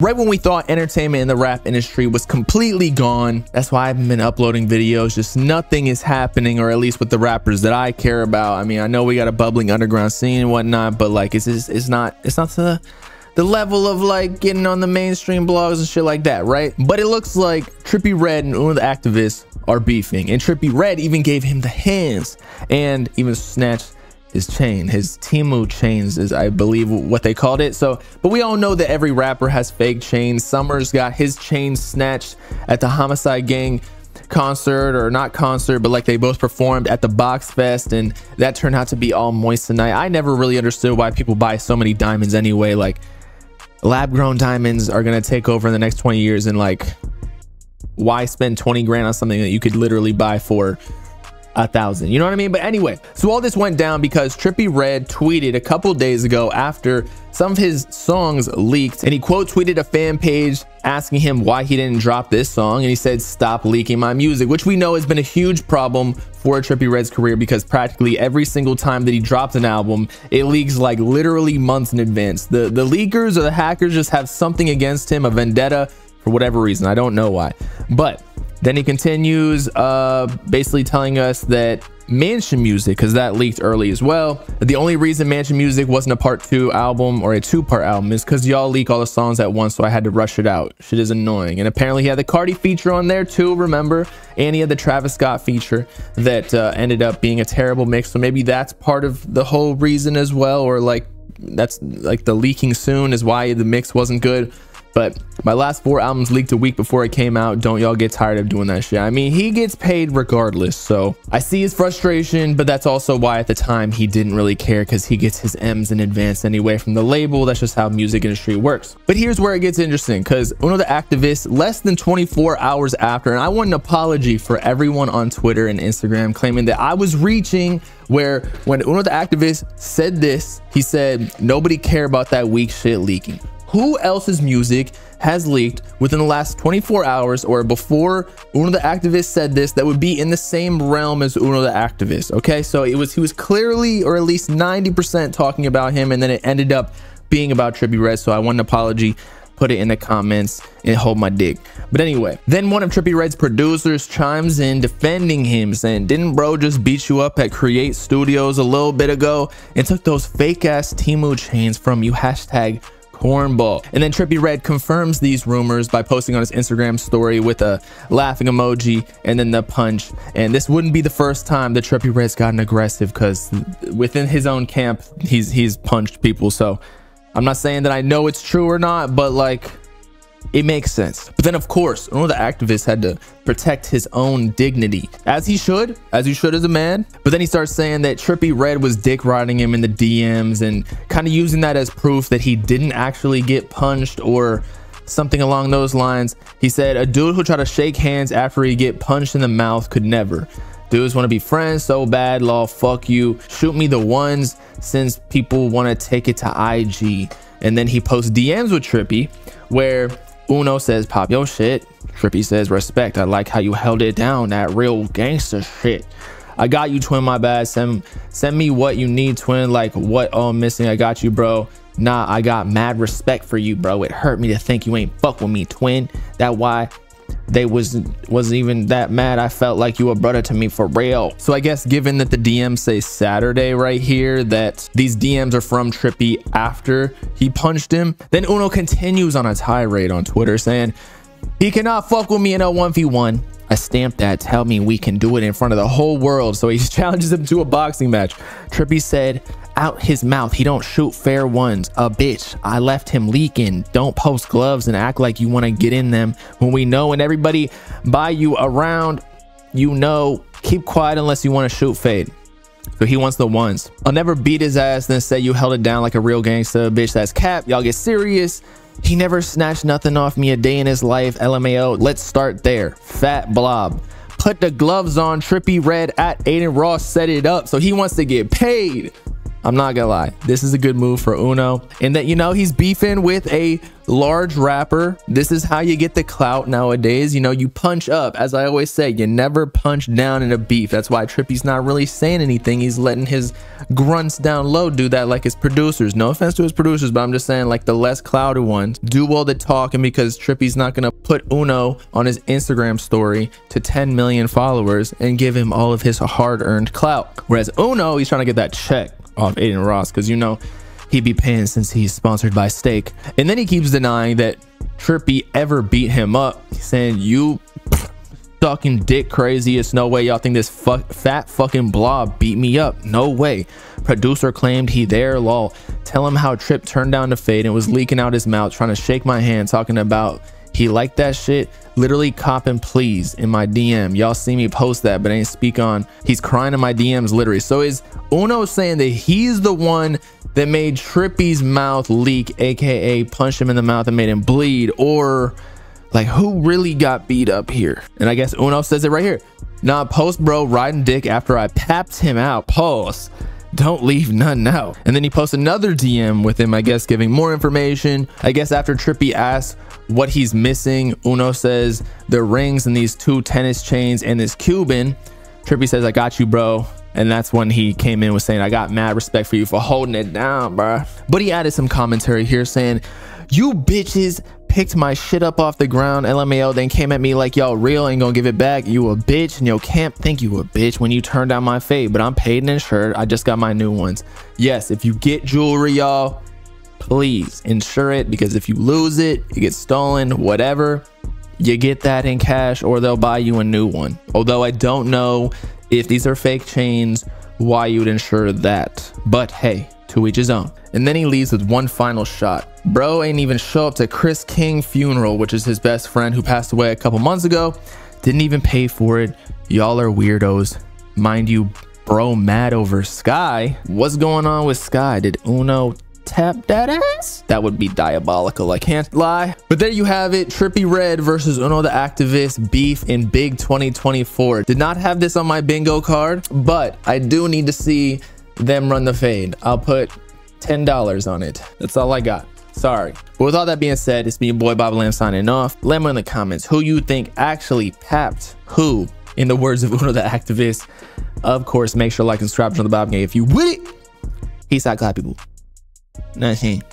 Right when we thought entertainment in the rap industry was completely gone, that's why I haven't been uploading videos. Just nothing is happening, or at least with the rappers that I care about. I mean, I know we got a bubbling underground scene and whatnot, but like it's not to the level of like getting on the mainstream blogs and shit like that, right? But it looks like Trippie Redd and UnotheActivist are beefing, and Trippie Redd even gave him the hands and even snatched his chain. His Temu chains is, I believe, what they called it. So, but we all know that every rapper has fake chains. Summers got his chain snatched at the Homicide Gang concert, or not concert, but like they both performed at the Box Fest, and that turned out to be all moissanite. I never really understood why people buy so many diamonds anyway. Like, lab grown diamonds are gonna take over in the next 20 years, and like, why spend 20 grand on something that you could literally buy for 1,000? You know what I mean? But anyway, so all this went down because Trippie Redd tweeted a couple days ago after some of his songs leaked, and he quote tweeted a fan page asking him why he didn't drop this song, and he said, "Stop leaking my music," which we know has been a huge problem for Trippie Redd's career, because practically every single time that he drops an album, it leaks like literally months in advance. The leakers or the hackers just have something against him, a vendetta for whatever reason. I don't know why. But then he continues basically telling us that Mansion Music, because that leaked early as well, the only reason Mansion Music wasn't a part 2 album or a 2-part album is because y'all leak all the songs at once, so I had to rush it out. Shit is annoying. And apparently he had the Cardi feature on there too, remember? And he had the Travis Scott feature that ended up being a terrible mix, so maybe that's part of the whole reason as well, or like that's like the leaking soon is why the mix wasn't good. But my last 4 albums leaked a week before it came out. Don't y'all get tired of doing that shit. I mean, he gets paid regardless, so I see his frustration, but that's also why at the time he didn't really care, because he gets his M's in advance anyway from the label. That's just how music industry works. But here's where it gets interesting, because UnotheActivist, less than 24 hours after, and I want an apology for everyone on Twitter and Instagram claiming that I was reaching, where when UnotheActivist said this, he said nobody care about that weak shit leaking. Who else's music has leaked within the last 24 hours or before UnotheActivist said this that would be in the same realm as UnotheActivist? Okay, so he was clearly, or at least 90% talking about him, and then it ended up being about Trippie Redd. So I want an apology. Put it in the comments and hold my dick. But anyway, then one of Trippie Redd's producers chimes in defending him, saying, "Didn't bro just beat you up at Create Studios a little bit ago and took those fake ass Temu chains from you? Hashtag cornball." And then Trippie Redd confirms these rumors by posting on his Instagram story with a laughing emoji and then the punch. And this wouldn't be the first time that Trippie Redd's gotten aggressive, because within his own camp he's punched people. So I'm not saying that I know it's true or not, but like, it makes sense. But then of course, UnotheActivist had to protect his own dignity, as he should as a man. But then he starts saying that Trippie Redd was dick riding him in the DMs and kind of using that as proof that he didn't actually get punched or something along those lines. He said, "A dude who try to shake hands after he get punched in the mouth could never. Dudes want to be friends so bad, law, fuck you. Shoot me the ones since people want to take it to IG." And then he posts DMs with Trippie where Uno says, "Pop your shit." Trippie says, "Respect. I like how you held it down. That real gangster shit. I got you, twin. My bad. Send me what you need, twin. Like what all missing. I got you, bro. Nah, I got mad respect for you, bro. It hurt me to think you ain't fuck with me, twin. That why they wasn't even that mad. I felt like you a brother to me for real." So I guess given that the DMs say Saturday right here, that these DMs are from Trippie after he punched him, then Uno continues on a tirade on Twitter saying, "He cannot fuck with me in a 1v1. I stamped that. Tell me we can do it in front of the whole world." So he challenges him to a boxing match. Trippie said, "Out his mouth, he don't shoot fair ones. A bitch. I left him leaking. Don't post gloves and act like you want to get in them when we know and everybody by you around, you know, keep quiet unless you want to shoot fade." So he wants the ones. "I'll never beat his ass then say you held it down like a real gangster. Bitch, that's cap. Y'all get serious. He never snatched nothing off me a day in his life. LMAO. Let's start there. Fat blob. Put the gloves on." Trippie Redd at Aiden Ross set it up. So he wants to get paid. I'm not gonna lie, this is a good move for Uno, and that, you know, he's beefing with a large rapper. This is how you get the clout nowadays. You know, you punch up. As I always say, you never punch down in a beef. That's why Trippie's not really saying anything. He's letting his grunts down low do that, like his producers. No offense to his producers, but I'm just saying, like, the less clouded ones do all the talking, because Trippie's not gonna put Uno on his Instagram story to 10 million followers and give him all of his hard-earned clout. Whereas Uno, he's trying to get that check off Aiden Ross, because, you know, he'd be paying since he's sponsored by Steak. And then he keeps denying that Trippie ever beat him up, saying, you fucking dick crazy, it's no way y'all think this fat fucking blob beat me up. No way. Producer claimed he there, lol. Tell him how Tripp turned down the fade and was leaking out his mouth, trying to shake my hand, talking about he liked that shit. Literally copping please in my DM. Y'all see me post that, but ain't speak on. He's crying in my DMs literally. So is Uno saying that he's the one that made Trippie's mouth leak, aka punched him in the mouth and made him bleed? Or like, who really got beat up here? And I guess Uno says it right here. Nah, post bro riding dick after I papped him out. Pause. Don't leave none out. And then he posts another DM with him, I guess, giving more information. I guess after Trippie asks what he's missing, Uno says the rings and these 2 tennis chains and this Cuban. Trippie says, I got you, bro. And that's when he came in with saying, I got mad respect for you for holding it down, bro. But he added some commentary here saying, you bitches picked my shit up off the ground, LMAO, then came at me like y'all real ain't gonna give it back. You a bitch, and yo can't think you a bitch when you turned down my fade, but I'm paid and insured. I just got my new ones. Yes, if you get jewelry, y'all, please insure it, because if you lose it, it gets stolen, whatever, you get that in cash, or they'll buy you a new one. Although I don't know if these are fake chains, why you would insure that, but hey, to each his own. And then he leaves with one final shot. Bro ain't even show up to Chris King funeral, which is his best friend who passed away a couple months ago. Didn't even pay for it. Y'all are weirdos. Mind you, bro mad over Sky. What's going on with Sky? Did Uno tap that ass? That would be diabolical, I can't lie. But there you have it. Trippie Redd versus Uno the Activist beef in big 2024. Did not have this on my bingo card, but I do need to see them run the fade. I'll put $10 on it. That's all I got. Sorry. But with all that being said, it's me, your boy bobbalam, signing off. Let me know in the comments who you think actually papped who, in the words of Uno the Activist. Of course, make sure to like and subscribe to the Bob Gang if you with it. Peace out, clap people. Nothing.